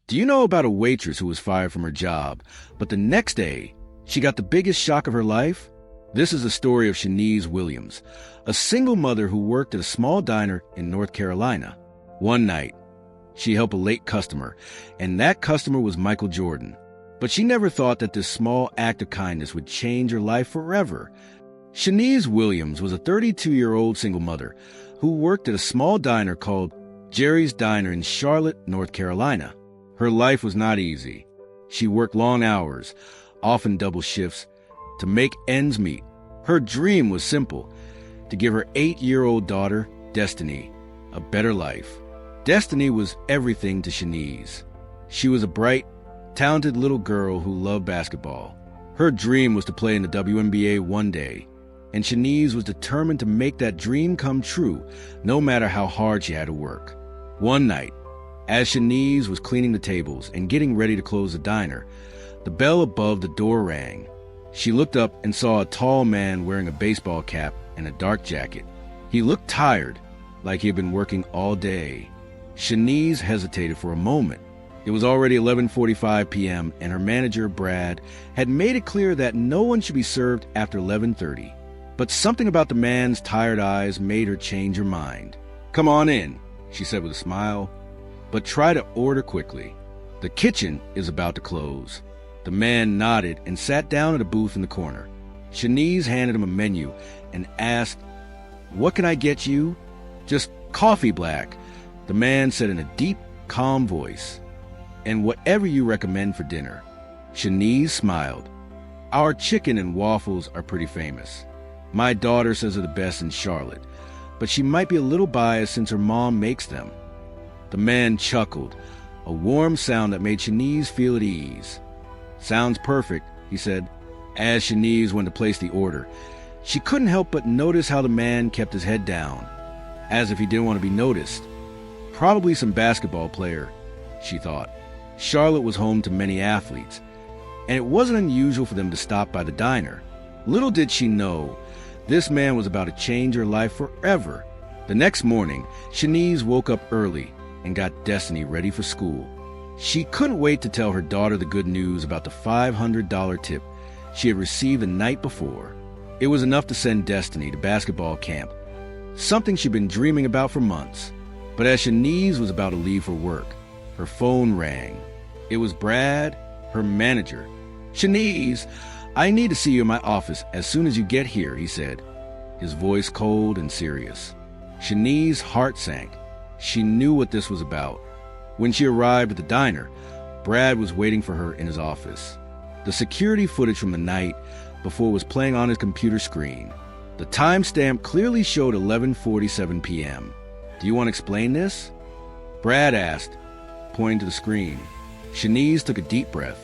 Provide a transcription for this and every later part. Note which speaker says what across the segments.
Speaker 1: Do you know about a waitress who was fired from her job, but the next day, she got the biggest shock of her life? This is the story of Shanice Williams, a single mother who worked at a small diner in North Carolina. One night, she helped a late customer, and that customer was Michael Jordan. But she never thought that this small act of kindness would change her life forever. Shanice Williams was a 32-year-old single mother who worked at a small diner called Jerry's Diner in Charlotte, North Carolina. Her life was not easy. She worked long hours, often double shifts, to make ends meet. Her dream was simple: to give her 8-year-old daughter, Destiny, a better life. Destiny was everything to Shanice. She was a bright, talented little girl who loved basketball. Her dream was to play in the WNBA one day, and Shanice was determined to make that dream come true, no matter how hard she had to work. One night, as Shanice was cleaning the tables and getting ready to close the diner, the bell above the door rang. She looked up and saw a tall man wearing a baseball cap and a dark jacket. He looked tired, like he had been working all day. Shanice hesitated for a moment. It was already 11:45 p.m., and her manager, Brad, had made it clear that no one should be served after 11:30. But something about the man's tired eyes made her change her mind. "Come on in," she said with a smile, "but try to order quickly. The kitchen is about to close." The man nodded and sat down at a booth in the corner. Shanice handed him a menu and asked, "What can I get you?" "Just coffee black," the man said in a deep, calm voice. "And whatever you recommend for dinner." Shanice smiled. "Our chicken and waffles are pretty famous. My daughter says they're the best in Charlotte, but she might be a little biased since her mom makes them." The man chuckled, a warm sound that made Shanice feel at ease. "Sounds perfect," he said, as Shanice went to place the order. She couldn't help but notice how the man kept his head down, as if he didn't want to be noticed. Probably some basketball player, she thought. Charlotte was home to many athletes, and it wasn't unusual for them to stop by the diner. Little did she know, this man was about to change her life forever. The next morning, Shanice woke up early and got Destiny ready for school. She couldn't wait to tell her daughter the good news about the $500 tip she had received the night before. It was enough to send Destiny to basketball camp, something she'd been dreaming about for months. But as Shanice was about to leave for work, her phone rang. It was Brad, her manager. "Shanice, I need to see you in my office as soon as you get here," he said, his voice cold and serious. Shanice's heart sank. She knew what this was about. When she arrived at the diner, Brad was waiting for her in his office. The security footage from the night before was playing on his computer screen. The timestamp clearly showed 11:47 p.m. "Do you want to explain this?" Brad asked, pointing to the screen. Shanice took a deep breath.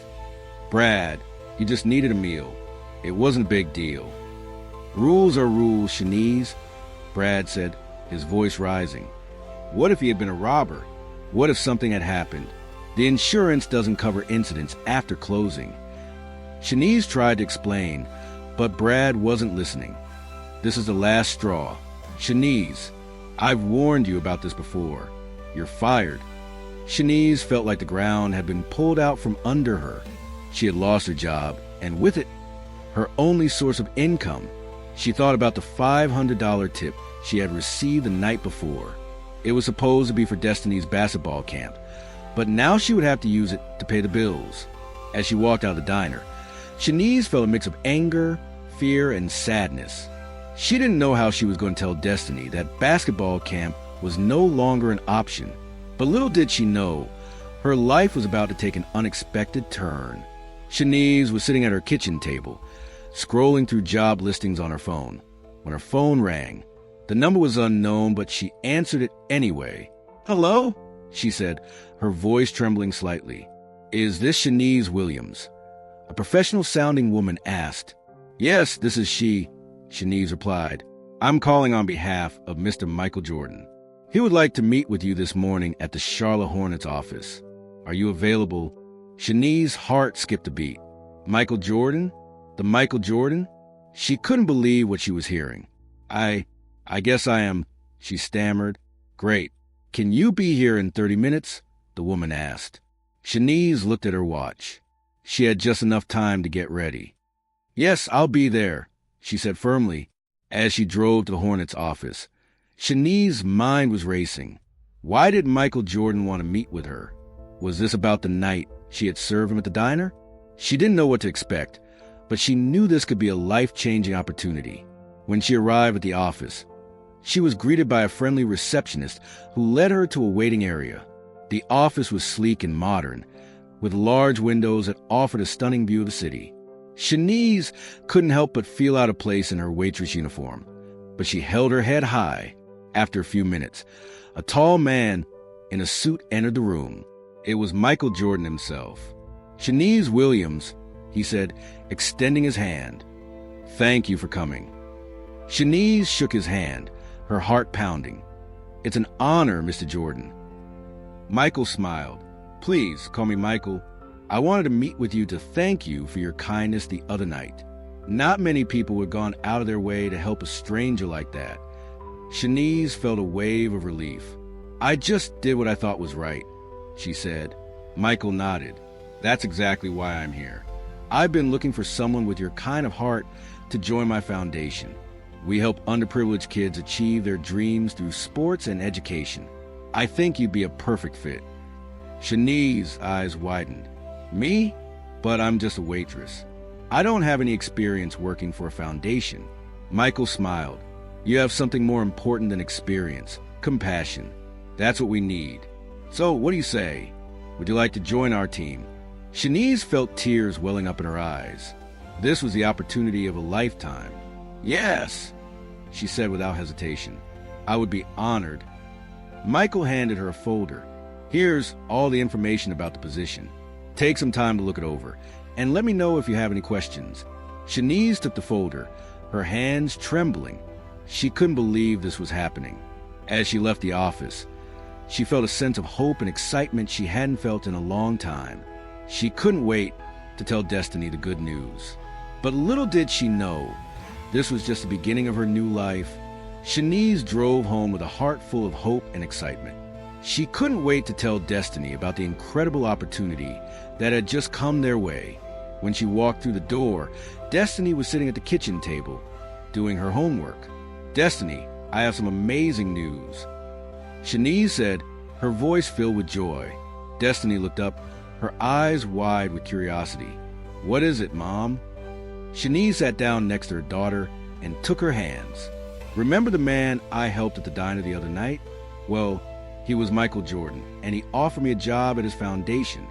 Speaker 1: "Brad, you just needed a meal. It wasn't a big deal." "Rules are rules, Shanice," Brad said, his voice rising. "What if he had been a robber? What if something had happened? The insurance doesn't cover incidents after closing." Shanice tried to explain, but Brad wasn't listening. "This is the last straw. Shanice, I've warned you about this before. You're fired." Shanice felt like the ground had been pulled out from under her. She had lost her job, and with it, her only source of income. She thought about the $500 tip she had received the night before. It was supposed to be for Destiny's basketball camp, but now she would have to use it to pay the bills. As she walked out of the diner, Shanice felt a mix of anger, fear, and sadness. She didn't know how she was going to tell Destiny that basketball camp was no longer an option. But little did she know, her life was about to take an unexpected turn. Shanice was sitting at her kitchen table, scrolling through job listings on her phone, when her phone rang. The number was unknown, but she answered it anyway. "Hello?" she said, her voice trembling slightly. "Is this Shanice Williams?" A professional-sounding woman asked. "Yes, this is she," Shanice replied. "I'm calling on behalf of Mr. Michael Jordan. He would like to meet with you this morning at the Charlotte Hornets office. Are you available?" Shanice's heart skipped a beat. Michael Jordan? The Michael Jordan? She couldn't believe what she was hearing. I guess I am," she stammered. "Great. Can you be here in 30 minutes? The woman asked. Shanice looked at her watch. She had just enough time to get ready. "Yes, I'll be there," she said firmly as she drove to the Hornets' office. Shanice's mind was racing. Why did Michael Jordan want to meet with her? Was this about the night she had served him at the diner? She didn't know what to expect, but she knew this could be a life-changing opportunity. When she arrived at the office, she was greeted by a friendly receptionist who led her to a waiting area. The office was sleek and modern, with large windows that offered a stunning view of the city. Shanice couldn't help but feel out of place in her waitress uniform, but she held her head high. After a few minutes, a tall man in a suit entered the room. It was Michael Jordan himself. "Shanice Williams," he said, extending his hand. "Thank you for coming." Shanice shook his hand, her heart pounding. "It's an honor, Mr. Jordan." Michael smiled. "Please call me Michael. I wanted to meet with you to thank you for your kindness the other night. Not many people would have gone out of their way to help a stranger like that." Shanice felt a wave of relief. "I just did what I thought was right," she said. Michael nodded. "That's exactly why I'm here. I've been looking for someone with your kind of heart to join my foundation. We help underprivileged kids achieve their dreams through sports and education. I think you'd be a perfect fit." Shanice's eyes widened. "Me? But I'm just a waitress. I don't have any experience working for a foundation." Michael smiled. "You have something more important than experience, compassion. That's what we need. So, what do you say? Would you like to join our team?" Shanice felt tears welling up in her eyes. This was the opportunity of a lifetime. "Yes," she said without hesitation. "I would be honored." Michael handed her a folder. "Here's all the information about the position. Take some time to look it over, and let me know if you have any questions." Shanice took the folder, her hands trembling. She couldn't believe this was happening. As she left the office, she felt a sense of hope and excitement she hadn't felt in a long time. She couldn't wait to tell Destiny the good news. But little did she know, this was just the beginning of her new life. Shanice drove home with a heart full of hope and excitement. She couldn't wait to tell Destiny about the incredible opportunity that had just come their way. When she walked through the door, Destiny was sitting at the kitchen table, doing her homework. "Destiny, I have some amazing news," Shanice said, her voice filled with joy. Destiny looked up, her eyes wide with curiosity. "What is it, Mom?" Shanice sat down next to her daughter and took her hands. "Remember the man I helped at the diner the other night? Well, he was Michael Jordan, and he offered me a job at his foundation."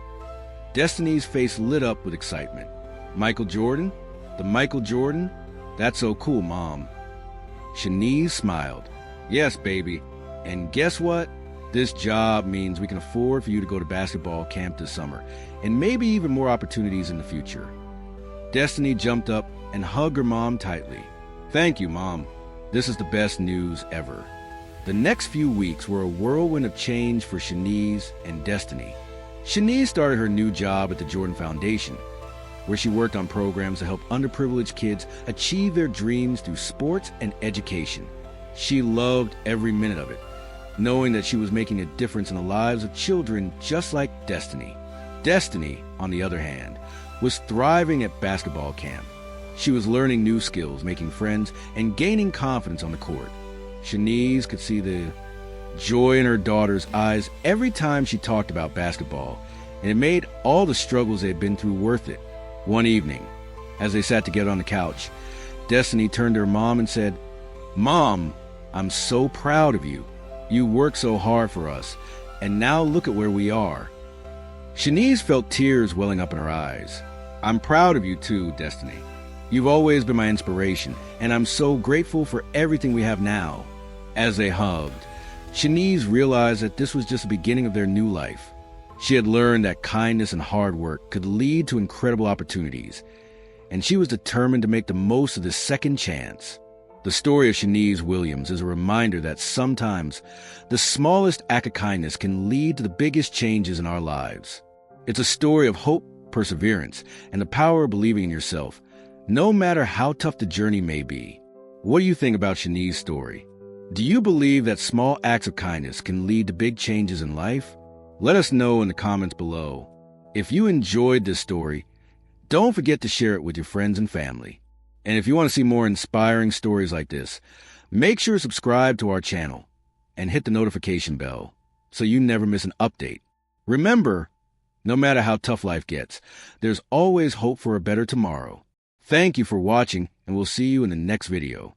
Speaker 1: Destiny's face lit up with excitement. "Michael Jordan? The Michael Jordan? That's so cool, Mom." Shanice smiled. "Yes, baby. And guess what? This job means we can afford for you to go to basketball camp this summer, and maybe even more opportunities in the future." Destiny jumped up and hugged her mom tightly. "Thank you, Mom. This is the best news ever." The next few weeks were a whirlwind of change for Shanice and Destiny. Shanice started her new job at the Jordan Foundation, where she worked on programs to help underprivileged kids achieve their dreams through sports and education. She loved every minute of it, knowing that she was making a difference in the lives of children just like Destiny. Destiny, on the other hand, was thriving at basketball camp. She was learning new skills, making friends, and gaining confidence on the court. Shanice could see the joy in her daughter's eyes every time she talked about basketball, and it made all the struggles they had been through worth it. One evening, as they sat together on the couch, Destiny turned to her mom and said, "Mom, I'm so proud of you. You worked so hard for us, and now look at where we are." Shanice felt tears welling up in her eyes. "I'm proud of you too, Destiny. You've always been my inspiration, and I'm so grateful for everything we have now." As they hugged, Shanice realized that this was just the beginning of their new life. She had learned that kindness and hard work could lead to incredible opportunities, and she was determined to make the most of this second chance. The story of Shanice Williams is a reminder that sometimes the smallest act of kindness can lead to the biggest changes in our lives. It's a story of hope, perseverance, and the power of believing in yourself, no matter how tough the journey may be. What do you think about Shanice's story? Do you believe that small acts of kindness can lead to big changes in life? Let us know in the comments below. If you enjoyed this story, don't forget to share it with your friends and family. And if you want to see more inspiring stories like this, make sure to subscribe to our channel and hit the notification bell so you never miss an update. Remember, no matter how tough life gets, there's always hope for a better tomorrow. Thank you for watching, and we'll see you in the next video.